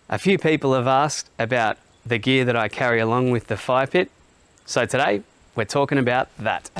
A few people have asked about the gear that I carry along with the fire pit, so today we're talking about that.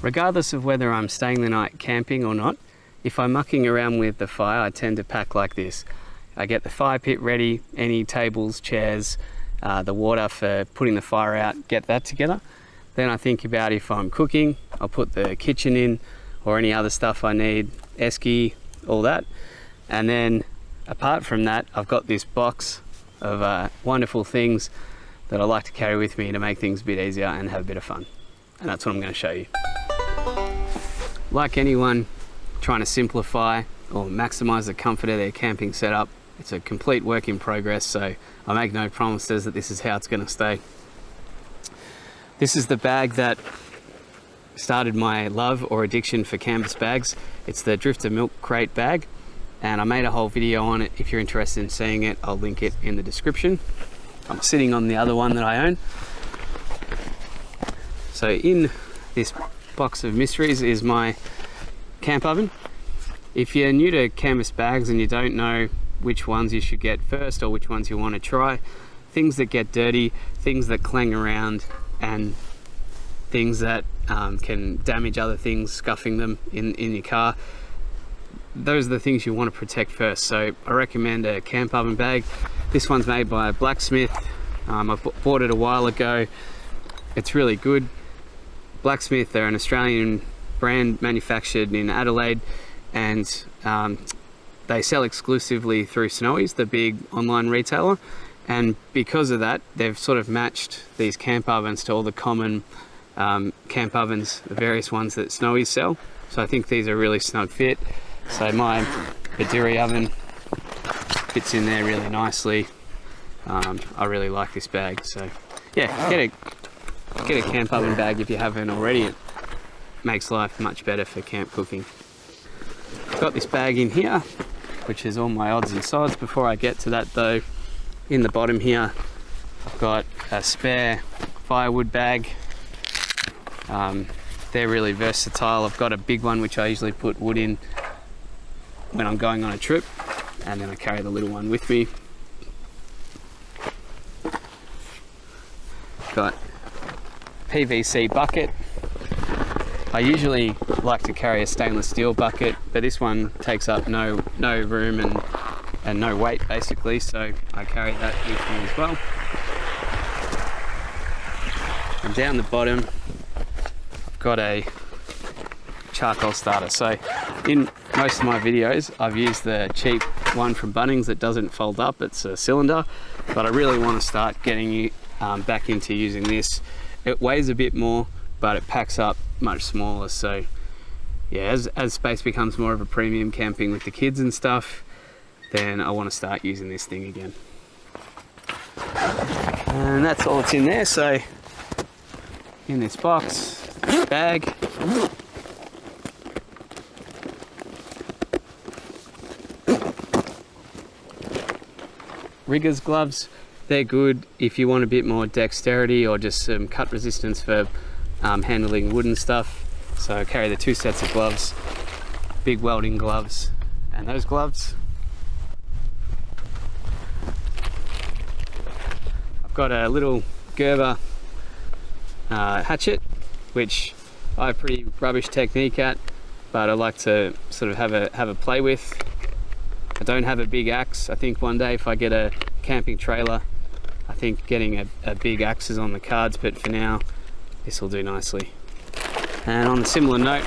Regardless of whether I'm staying the night camping or not, if I'm mucking around with the fire, I tend to pack like this. I get the fire pit ready, any tables, chairs, the water for putting the fire out, get that together. Then I think about if I'm cooking, I'll put the kitchen in or any other stuff I need, esky, all that. And then apart from that, I've got this box of wonderful things that I like to carry with me to make things a bit easier and have a bit of fun. And that's what I'm going to show you. Like anyone trying to simplify or maximize the comfort of their camping setup, it's a complete work in progress, so I make no promises that this is how it's going to stay. This is the bag that started my love or addiction for canvas bags. It's the Drifta milk crate bag, and I made a whole video on it. If you're interested in seeing it, I'll link it in the description. I'm sitting on the other one that I own. So in this box of mysteries is my camp oven. If you're new to canvas bags and you don't know which ones you should get first or which ones you want to try, things that get dirty, things that clang around, and things that can damage other things, scuffing them in your car, those are the things you want to protect first. So I recommend a camp oven bag. This one's made by Blacksmith. I bought it a while ago. It's really good. Blacksmith, they're an Australian brand manufactured in Adelaide, and they sell exclusively through Snowy's, the big online retailer. And because of that, they've sort of matched these camp ovens to all the common camp ovens, the various ones that Snowy's sell. So I think these are really snug fit. So my Bedourie oven fits in there really nicely. I really like this bag. So yeah, get a camp oven bag if you haven't already. It makes life much better for camp cooking. Got this bag in here, which is all my odds and sods. Before I get to that though, in the bottom here, I've got a spare firewood bag. They're really versatile. I've got a big one which I usually put wood in when I'm going on a trip, and then I carry the little one with me. Got PVC bucket. I usually like to carry a stainless steel bucket, but this one takes up no room and no weight basically, so I carry that with me as well. And down the bottom I've got a charcoal starter. So in most of my videos I've used the cheap one from Bunnings that doesn't fold up, it's a cylinder, but I really want to start getting back into using this. It weighs a bit more, but it packs up much smaller. So yeah, as space becomes more of a premium camping with the kids and stuff, then I want to start using this thing again. And that's all that's in there. So in this box, bag, rigger's gloves. They're good if you want a bit more dexterity or just some cut resistance for handling wooden stuff. So I carry the 2 sets of gloves, big welding gloves, and those gloves. I've got a little Gerber hatchet, which I have pretty rubbish technique at, but I like to sort of have a play with. I don't have a big axe. I think one day if I get a camping trailer, I think getting a big axe is on the cards, but for now this will do nicely. And on a similar note,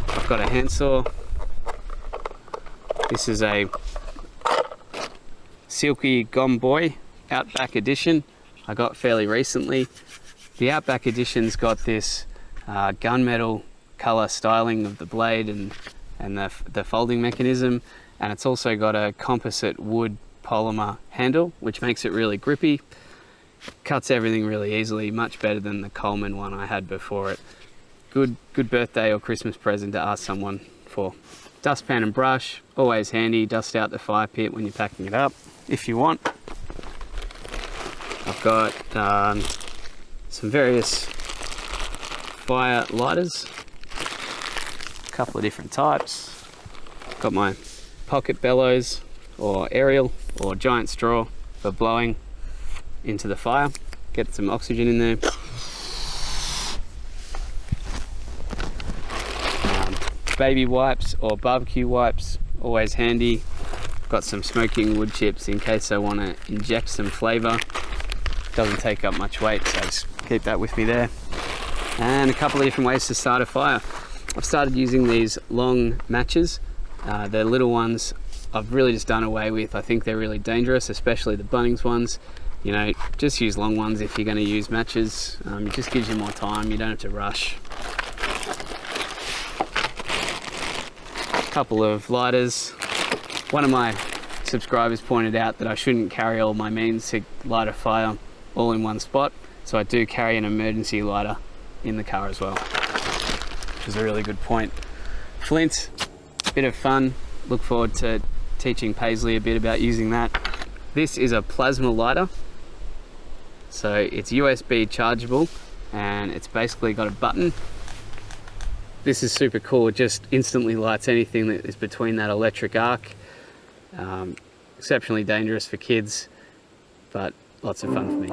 I've got a handsaw. This is a Silky Gomboy Outback edition I got fairly recently. The Outback edition's got this gunmetal colour styling of the blade and the folding mechanism, and it's also got a composite wood polymer handle, which makes it really grippy. Cuts everything really easily, much better than the Coleman one I had before it. good birthday or Christmas present to ask someone for. Dustpan and brush, always handy. Dust out the fire pit when you're packing it up if you want. I've got some various fire lighters, a couple of different types. Got my pocket bellows or aerial or giant straw for blowing into the fire. Get some oxygen in there. Baby wipes or barbecue wipes, always handy. Got some smoking wood chips in case I want to inject some flavour. Doesn't take up much weight, so just keep that with me there. And a couple of different ways to start a fire. I've started using these long matches. The little ones I've really just done away with. I think they're really dangerous, especially the Bunnings ones. You know, just use long ones if you're going to use matches. It just gives you more time, you don't have to rush. Couple of lighters. One of my subscribers pointed out that I shouldn't carry all my means to light a fire all in one spot, so I do carry an emergency lighter in the car as well, which is a really good point. Flint, bit of fun. Look forward to teaching Paisley a bit about using that. This is a plasma lighter, so it's USB chargeable and it's basically got a button. This is super cool. It just instantly lights anything that is between that electric arc. Exceptionally dangerous for kids, but lots of fun for me.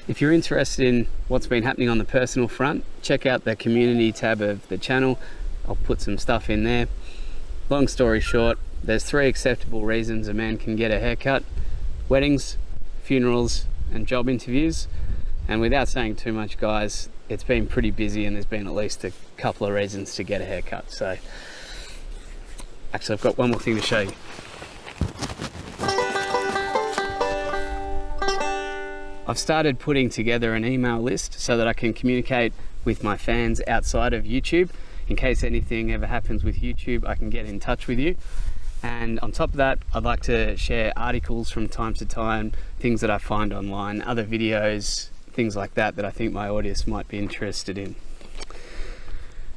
If you're interested in what's been happening on the personal front, check out the community tab of the channel. I'll put some stuff in there. Long story short, there's 3 acceptable reasons a man can get a haircut: weddings, funerals, and job interviews. And without saying too much, guys, it's been pretty busy and there's been at least a couple of reasons to get a haircut. So actually, I've got one more thing to show you. I've started putting together an email list so that I can communicate with my fans outside of YouTube. In case anything ever happens with YouTube, I can get in touch with you. And on top of that, I'd like to share articles from time to time, things that I find online, other videos, things like that that I think my audience might be interested in.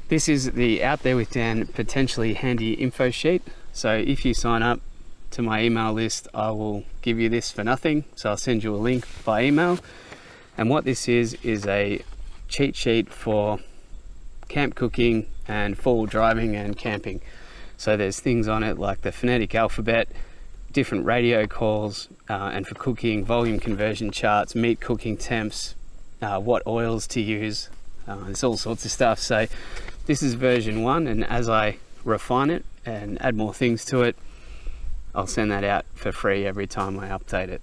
This is the Out There with Dan potentially handy info sheet. So if you sign up to my email list, I will give you this for nothing. So I'll send you a link by email. And what this is a cheat sheet for camp cooking and fall driving and camping. So there's things on it like the phonetic alphabet, different radio calls, and for cooking, volume conversion charts, meat cooking temps, what oils to use. There's all sorts of stuff. So this is version 1, and as I refine it and add more things to it, I'll send that out for free every time I update it.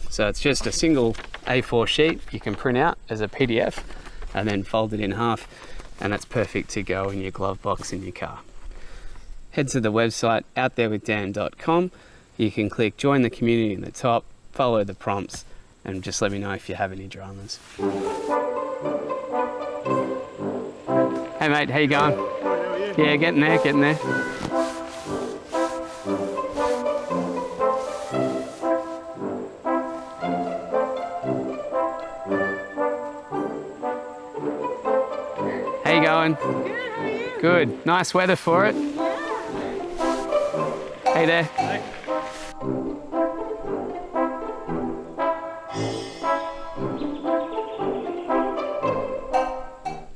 So it's just a single A4 sheet you can print out as a PDF and then fold it in half, and that's perfect to go in your glove box in your car. Head to the website outtherewithdan.com. You can click join the community in the top, follow the prompts, and just let me know if you have any dramas. Hey mate, how you going? Good, how are you? Yeah, getting there. How you going? Good, how are you? Good. Nice weather for it. Yeah. Hey there. Hey.